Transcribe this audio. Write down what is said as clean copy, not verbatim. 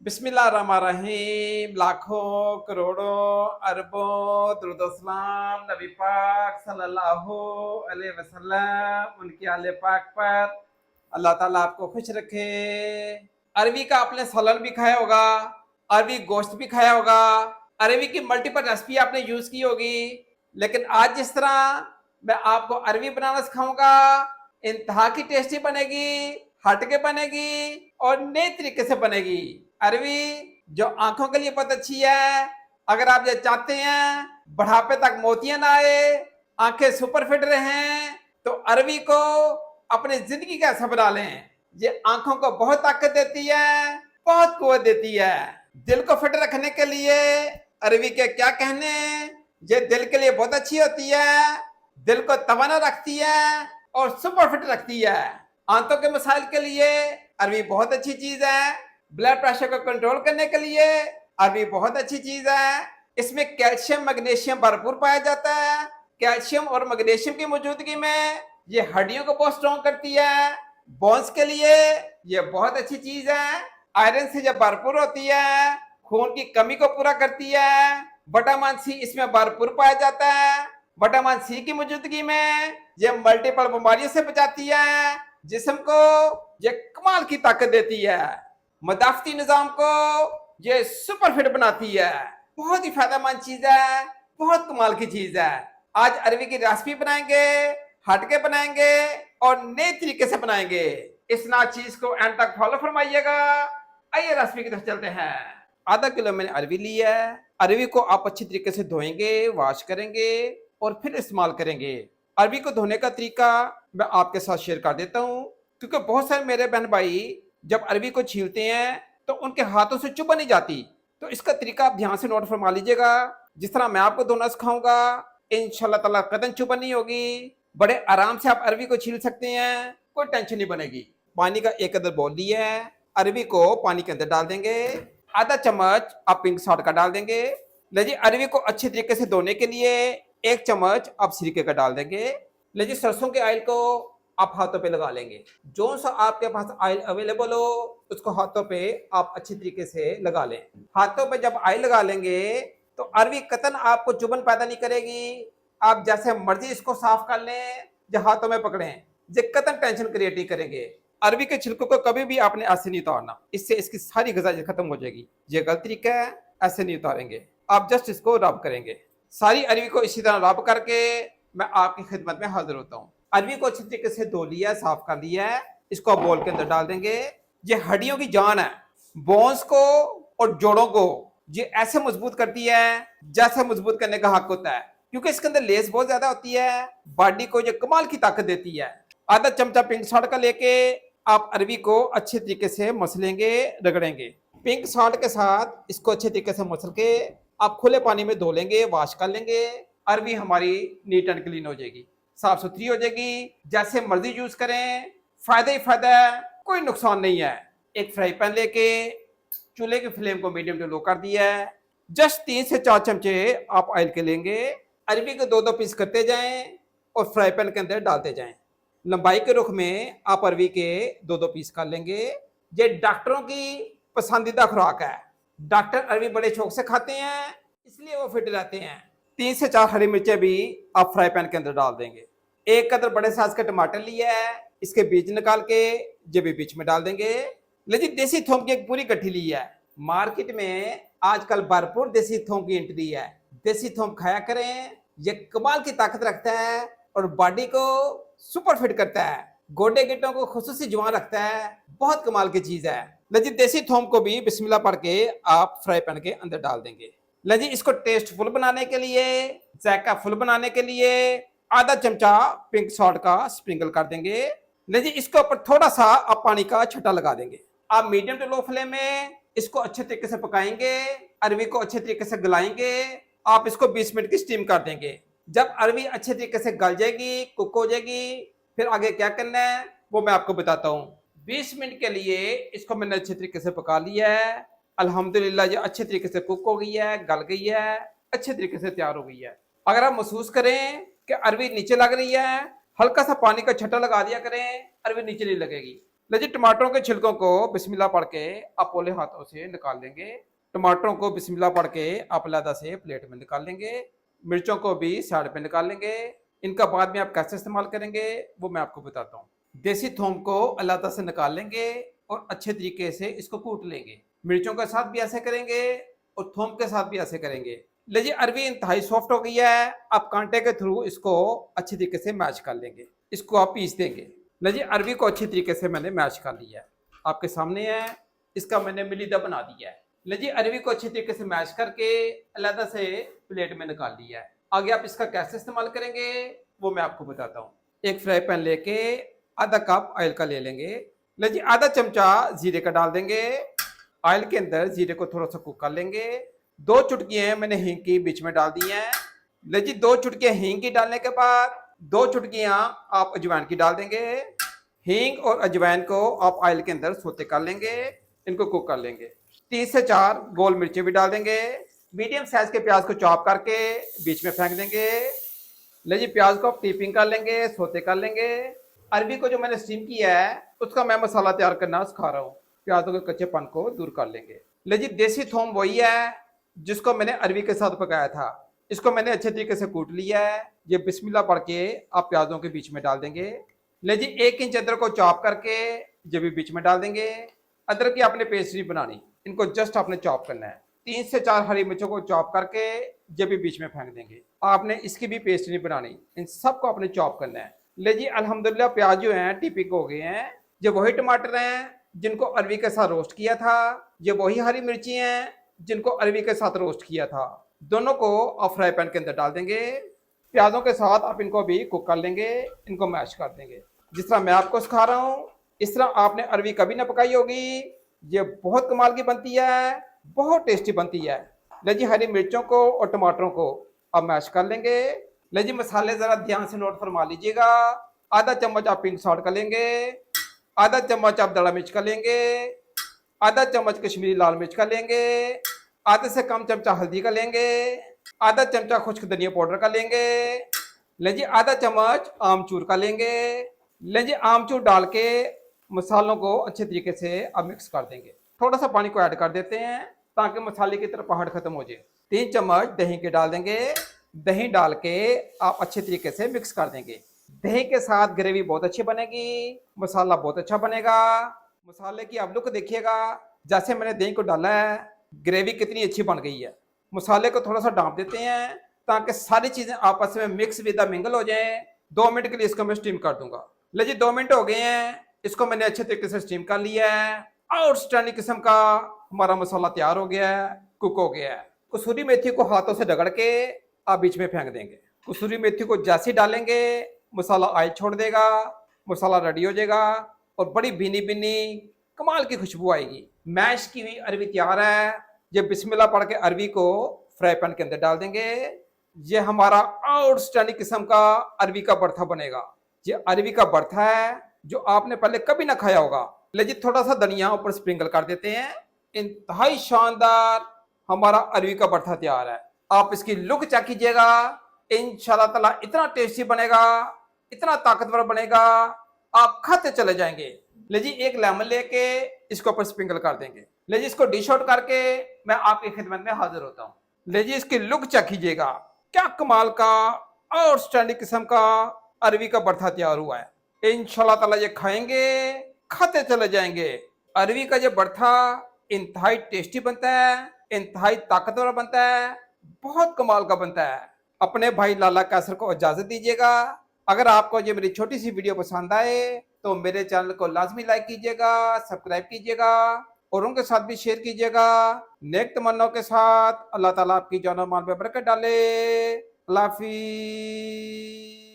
बिस्मिल्लाहिर्रहमानिर्रहीम। लाखों करोड़ों अरबों दुरूद-ओ-सलाम नबी पाक सल्लल्लाहु अलैहि वसल्लम उनके आले पाक पर। अल्लाह ताला आपको खुश रखे। अरबी का आपने सालन भी खाया होगा, अरबी गोश्त भी खाया होगा, अरबी की मल्टीपल रेसिपी आपने यूज की होगी। लेकिन आज जिस तरह मैं आपको अरबी बनाना सिखाऊंगा, इंतहा की टेस्टी बनेगी, हटके बनेगी और नए तरीके से बनेगी। अरबी जो आंखों के लिए बहुत अच्छी है। अगर आप ये चाहते हैं बढ़ापे तक मोतियां ना आए, आंखें सुपर फिट रहें, तो अरबी को अपनी जिंदगी का हिस्सा बना लें। ये आंखों को बहुत ताकत देती है, बहुत कुव्वत देती है। दिल को फिट रखने के लिए अरबी के क्या कहने, ये दिल के लिए बहुत अच्छी होती है, दिल को तवाना रखती है और सुपर फिट रखती है। आंतों के मसाइल के लिए अरबी बहुत अच्छी चीज है। ब्लड प्रेशर को कंट्रोल करने के लिए अरबी बहुत अच्छी चीज है। इसमें कैल्शियम मैग्नीशियम भरपूर पाया जाता है। कैल्शियम और मैग्नीशियम की मौजूदगी में ये हड्डियों को बहुत स्ट्रॉन्ग करती है। बोन्स के लिए ये बहुत अच्छी चीज है। आयरन से जब भरपूर होती है, खून की कमी को पूरा करती है। विटामिन सी इसमें भरपूर पाया जाता है। विटामिन सी की मौजूदगी में ये मल्टीपल बीमारियों से बचाती है। जिस्म को ये कमाल की ताकत देती है। मदाफती निजाम को ये सुपर फिट बनाती है। बहुत ही फायदेमंद चीज है, बहुत कमाल की चीज है। आज अरबी की रेसिपी बनाएंगे, हटके बनाएंगे और नए तरीके से बनाएंगे। इस ना चीज को एंड तक फॉलो फरमाइएगा। आइए रेसिपी की तरफ चलते हैं। आधा किलो मैंने अरबी ली है। अरबी को आप अच्छी तरीके से धोएंगे, वॉश करेंगे और फिर इस्तेमाल करेंगे। अरबी को धोने का तरीका मैं आपके साथ शेयर कर देता हूँ, क्योंकि बहुत सारे मेरे बहन भाई जब अरबी को छीलते हैं तो उनके हाथों से चुभ नहीं जाती। तो इसका तरीका आप ध्यान से नोट फरमा लीजिएगा। जिस तरह मैं आपको धोना सिखाऊंगा, इंशाल्लाह ताला कदम चुभ नहीं होगी। बड़े आराम से आप अरबी को छील सकते हैं, कोई टेंशन नहीं बनेगी। पानी का एक अदर बोल लिया है। अरबी को पानी के अंदर डाल देंगे। आधा चम्मच आप पिंक सॉल्ट का डाल देंगे। लीजिए अरबी को अच्छे तरीके से धोने के लिए एक चम्मच आप सिरके का डाल देंगे। लीजिए सरसों के ऑयल को आप हाथों पे लगा लेंगे। जो सा आपके पास ऑयल अवेलेबल हो उसको हाथों पे आप अच्छी तरीके से लगा लें। हाथों पे जब ऑयल लगा लेंगे तो अरबी कतन आपको चुभन पैदा नहीं करेगी। आप जैसे मर्जी इसको साफ कर लें या हाथों में पकड़ें, ये कतन टेंशन क्रिएट नहीं करेंगे। अरबी के छिलकों को कभी भी आपने ऐसे नहीं उतारना, इससे इसकी सारी गजाई खत्म हो जाएगी। ये गलत तरीका है, ऐसे नहीं उतारेंगे। आप जस्ट इसको रब करेंगे। सारी अरबी को इसी तरह रब करके मैं आपकी खिदमत में हाजिर होता हूँ। अरबी को अच्छी तरीके से धो लिया, साफ कर लिया है। इसको आप बोल के अंदर डाल देंगे। ये हड्डियों की जान है। बोन्स को और जोड़ों को ये ऐसे मजबूत करती है जैसे मजबूत करने का हक होता है, क्योंकि इसके अंदर लेस बहुत ज्यादा होती है। बॉडी को ये कमाल की ताकत देती है। आधा चमचा पिंक सॉल्ट का लेके आप अरबी को अच्छे तरीके से मसलेंगे, रगड़ेंगे। पिंक सॉल्ट के साथ इसको अच्छे तरीके से मसल के आप खुले पानी में धो लेंगे, वॉश कर लेंगे। अरबी हमारी नीट एंड क्लीन हो जाएगी, साफ सुथरी हो जाएगी। जैसे मर्जी यूज करें, फायदा ही फायदा है, कोई नुकसान नहीं है। एक फ्राई पैन लेके चूल्हे की फ्लेम को मीडियम टू लो कर दिया है। जस्ट 3 से 4 चमचे आप ऑयल के लेंगे। अरबी के 2-2 पीस करते जाएं और फ्राई पैन के अंदर डालते जाएं। लंबाई के रुख में आप अरबी के 2-2 पीस कर लेंगे। ये डॉक्टरों की पसंदीदा खुराक है। डॉक्टर अरबी बड़े शौक से खाते हैं, इसलिए वो फिट रहते हैं। 3 से 4 हरी मिर्चें भी आप फ्राई पैन के अंदर डाल देंगे। एक कदर बड़े साइज का टमाटर लिया है, इसके बीज निकाल के ये भी बीच में डाल देंगे। लेकिन देसी थोम की एक पूरी गठरी ली है। मार्केट में आजकल भरपूर देसी थोम की एंट्री है। देसी थोम खाया करें, ये कमाल की ताकत रखता है और बॉडी को सुपर फिट करता है। गोडे गिट्टों को खुसूसी जवान रखता है। बहुत कमाल की चीज है। लजी देसी थोम को भी बिस्मिल्लाह पढ़ के आप फ्राई पैन के अंदर डाल देंगे। लजी इसको टेस्टफुल बनाने के लिए, जायका फुल बनाने के लिए आधा चमचा पिंक सॉल्ट का स्प्रिंकल कर देंगे। लजी इसके ऊपर थोड़ा सा आप पानी का छटा लगा देंगे। आप मीडियम टू लो फ्लेम में इसको अच्छे तरीके से पकाएंगे। अरबी को अच्छे तरीके से गलाएंगे। आप इसको 20 मिनट की स्टीम कर देंगे। जब अरबी अच्छे तरीके से गल जाएगी, कुक हो जाएगी, फिर आगे क्या करना है वो मैं आपको बताता हूँ। 20 मिनट के लिए इसको मैंने अच्छे तरीके से पका लिया है। अल्हम्दुलिल्लाह ये अच्छे तरीके से कुक हो गई है, गल गई है, अच्छे तरीके से तैयार हो गई है। अगर आप महसूस करें कि अरबी नीचे लग रही है, हल्का सा पानी का छटा लगा दिया करें, अरबी नीचे नहीं लगेगी। लीजिए टमाटरों के छिलकों को बिस्मिल्लाह पढ़ के आप पोले हाथों से निकाल लेंगे। टमाटरों को बिस्मिल्लाह पढ़ के आप अलग से प्लेट में निकाल लेंगे। मिर्चों को भी साइड पे निकाल लेंगे। इनका बाद में आप कैसे इस्तेमाल करेंगे वो मैं आपको बताता हूँ। देसी थोम को अलग से निकाल लेंगे और अच्छे तरीके से इसको कूट लेंगे। मिर्चों के साथ भी ऐसे करेंगे और थोम के साथ भी ऐसे करेंगे। लीजिए अरबी इंतहाई सॉफ्ट हो गई है। आप कांटे के थ्रू इसको अच्छी तरीके से मैश कर लेंगे। इसको आप पीस देंगे। लीजिए अरबी को अच्छी तरीके से मैंने मैश कर लिया है, आपके सामने है। इसका मैंने मिलीदा बना दिया है। लीजिए अरबी को अच्छी तरीके से मैश करके अलग से प्लेट में निकाल लिया है। आगे आप इसका कैसे इस्तेमाल करेंगे वो मैं आपको बताता हूँ। एक फ्राई पैन लेके आधा कप ऑयल का ले लेंगे। लीजिए आधा चमचा जीरे का डाल देंगे। ऑयल के अंदर जीरे को थोड़ा सा कुक कर लेंगे। 2 चुटकियां मैंने हींग की बीच में डाल दी हैं। लीजिए 2 चुटकियां हींग की डालने के बाद 2 चुटकियां आप अजवाइन की डाल देंगे। हींग और अजवाइन को आप ऑयल के अंदर सोते कर लेंगे, इनको कुक कर लेंगे। 3 से 4 गोल मिर्चें भी डाल देंगे। मीडियम साइज के प्याज को चॉप करके बीच में फेंक देंगे। लीजिए प्याज को आप टीपिंग कर लेंगे, सोते कर लेंगे। अरबी को जो मैंने स्टीम किया है उसका मैं मसाला तैयार करना सिखा रहा हूँ। प्याजों के कच्चेपन को दूर कर लेंगे। लीजिए देसी थोम वही है जिसको मैंने अरबी के साथ पकाया था। इसको मैंने अच्छे तरीके से कूट लिया है। ये बिस्मिल्लाह पढ़ के आप प्याजों के बीच में डाल देंगे। लीजिए 1 इंच अदरक को चॉप करके ये भी बीच में डाल देंगे। अदरक की आपने पेस्ट नहीं बनानी, इनको जस्ट आपने चॉप करना है। 3 से 4 हरी मिर्चों को चॉप करके ये भी बीच में फेंक देंगे। आपने इसकी भी पेस्ट नहीं बनानी, इन सबको आपने चॉप करना है। लीजिए अल्हम्दुलिल्लाह प्याज जो हैं टिपिक हो गए हैं। ये वही टमाटर हैं जिनको अरबी के साथ रोस्ट किया था। ये वही हरी मिर्ची हैं जिनको अरबी के साथ रोस्ट किया था। दोनों को आप फ्राई पैन के अंदर डाल देंगे। प्याजों के साथ आप इनको भी कुक कर लेंगे, इनको मैश कर देंगे। जिस तरह मैं आपको सिखा रहा हूँ इस तरह आपने अरबी कभी ना पकाई होगी। ये बहुत कमाल की बनती है, बहुत टेस्टी बनती है। लीजिए हरी मिर्चों को और टमाटरों को आप मैश कर लेंगे। लीजिए मसाले जरा ध्यान से नोट फरमा लीजिएगा। आधा चम्मच आप पिंक सॉल्ट का लेंगे, आधा चम्मच आप दड़ा मिर्च का लेंगे, आधा चम्मच कश्मीरी लाल मिर्च का लेंगे, आधे से कम चमचा हल्दी का लेंगे, आधा चमचा खुश्क धनिया पाउडर का लेंगे। लीजिए आधा चम्मच आमचूर का लेंगे। लीजिए आमचूर डाल के मसालों को अच्छे तरीके से अब मिक्स कर देंगे। थोड़ा सा पानी को ऐड कर देते हैं ताकि मसाले की तरफ पहाड़ खत्म हो जाए। 3 चम्मच दही के डाल देंगे। दही डाल के आप अच्छे तरीके से मिक्स कर देंगे। दही के साथ ग्रेवी बहुत अच्छी बनेगी, मसाला बहुत अच्छा बनेगा। मसाले की आप लुक देखिएगा, जैसे मैंने दही को डाला है ग्रेवी कितनी अच्छी बन गई है। मसाले को थोड़ा सा डांप देते हैं ताकि सारी चीजें आपस में मिक्स विद मिंगल हो जाए। 2 मिनट के लिए इसको मैं स्टीम कर दूंगा। लीजिए 2 मिनट हो गए हैं, इसको मैंने अच्छे तरीके से स्टीम कर लिया है। आउटस्टैंडिंग किस्म का हमारा मसाला तैयार हो गया है, कुक हो गया है। कसूरी मेथी को हाथों से रगड़ के आप बीच में फेंक देंगे। कसूरी मेथी को जैसे ही डालेंगे मसाला ऑयल छोड़ देगा, मसाला रेडी हो जाएगा और बड़ी भीनी भीनी कमाल की खुशबू आएगी। मैश की हुई अरबी तैयार है। ये बिस्मिल्लाह पढ़ के अरबी को फ्राई पैन के अंदर डाल देंगे। ये हमारा आउटस्टैंडिंग किस्म का अरबी का भरथा बनेगा। ये अरबी का भरथा है जो आपने पहले कभी ना खाया होगा। लीजिए थोड़ा सा धनिया ऊपर स्प्रिंकल कर देते हैं। इंतहाई शानदार हमारा अरबी का भरथा तैयार है। आप इसकी लुक चेक कीजिएगा, इंशाल्लाह ताला इतना टेस्टी बनेगा, इतना ताकतवर बनेगा, आप खाते चले जाएंगे। लीजिए एक लेमन लेके इसके ऊपर स्प्रिंकल कर देंगे। लीजिए इसको डिश आउट करके मैं आपकी खिदमत में हाजिर होता हूँ। लीजिए इसकी लुक चेक कीजिएगा, क्या कमाल का आउटस्टैंडिंग किस्म का अरबी का भरथा तैयार हुआ है। इंशाल्लाह ताला ये खाएंगे, खाते चले जाएंगे। अरबी का ये भरथा इंतहाई टेस्टी बनता है, इंतहाई ताकतवर बनता है, बहुत कमाल का बनता है। अपने भाई लाला कैसर को इजाजत दीजिएगा। अगर आपको ये मेरी छोटी सी वीडियो पसंद आए तो मेरे चैनल को लाजमी लाइक कीजिएगा, सब्सक्राइब कीजिएगा और उनके साथ भी शेयर कीजिएगा। नेक तमन्नाओं के साथ अल्लाह ताला आपकी जान और माल में बरकत डाले। अल्लाह हाफिज।